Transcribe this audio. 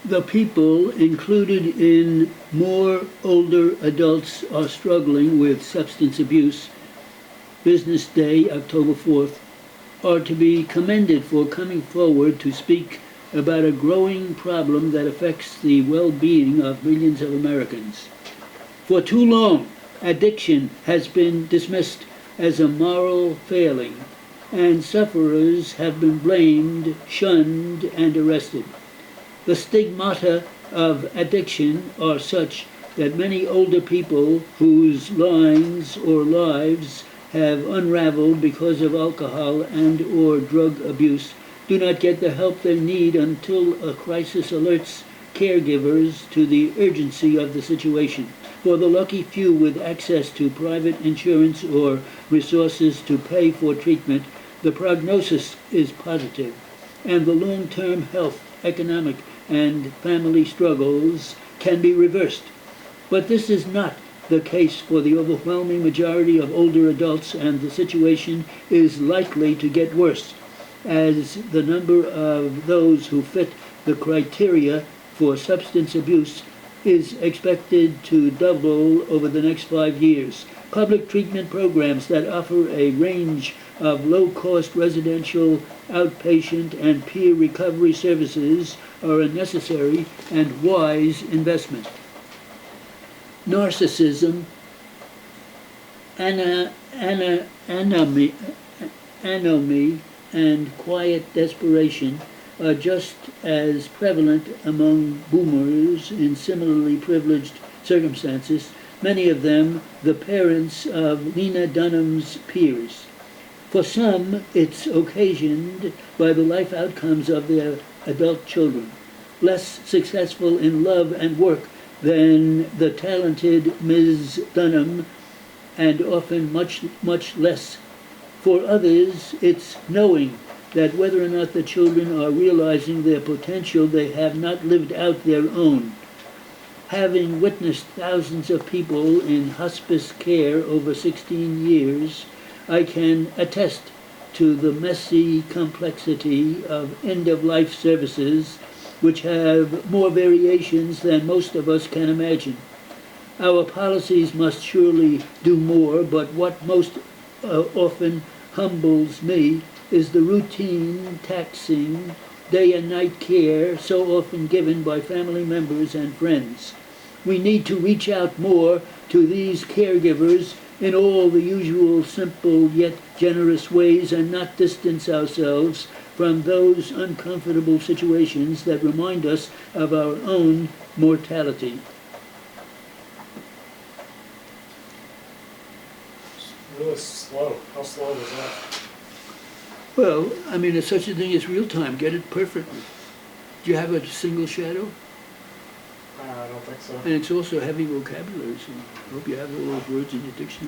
The people included in more older adults are struggling with substance abuse. Business Day, October 4th, are to be commended for coming forward to speak about a growing problem that affects the well-being of millions of Americans. For too long, addiction has been dismissed as a moral failing, and sufferers have been blamed, shunned, and arrested. The stigmata of addiction are such that many older people whose lives have unraveled because of alcohol and or drug abuse do not get the help they need until a crisis alerts caregivers to the urgency of the situation. For the lucky few with access to private insurance or resources to pay for treatment, the prognosis is positive, and the long-term health, economic, and family struggles can be reversed. But this is not the case for the overwhelming majority of older adults, and the situation is likely to get worse as the number of those who fit the criteria for substance abuse is expected to double over the next 5 years. Public treatment programs that offer a range of low-cost residential, outpatient, and peer recovery services are a necessary and wise investment. Narcissism, anomie, and quiet desperation are just as prevalent among boomers in similarly privileged circumstances, many of them the parents of Lena Dunham's peers. For some, it's occasioned by the life outcomes of their adult children, less successful in love and work than the talented Ms. Dunham, and often much, much less. For others, it's knowing that whether or not the children are realizing their potential, they have not lived out their own. Having witnessed thousands of people in hospice care over 16 years, I can attest to the messy complexity of end-of-life services, which have more variations than most of us can imagine. Our policies must surely do more, but what most often humbles me is the routine, taxing, day and night care so often given by family members and friends. We need to reach out more to these caregivers in all the usual simple yet generous ways and not distance ourselves from those uncomfortable situations that remind us of our own mortality. Really slow. How slow was that? Well, I mean, there's such a thing as real time. Get it perfectly. Do you have a single shadow? I don't think so. And it's also heavy vocabulary, so I hope you have all those words in your dictionary.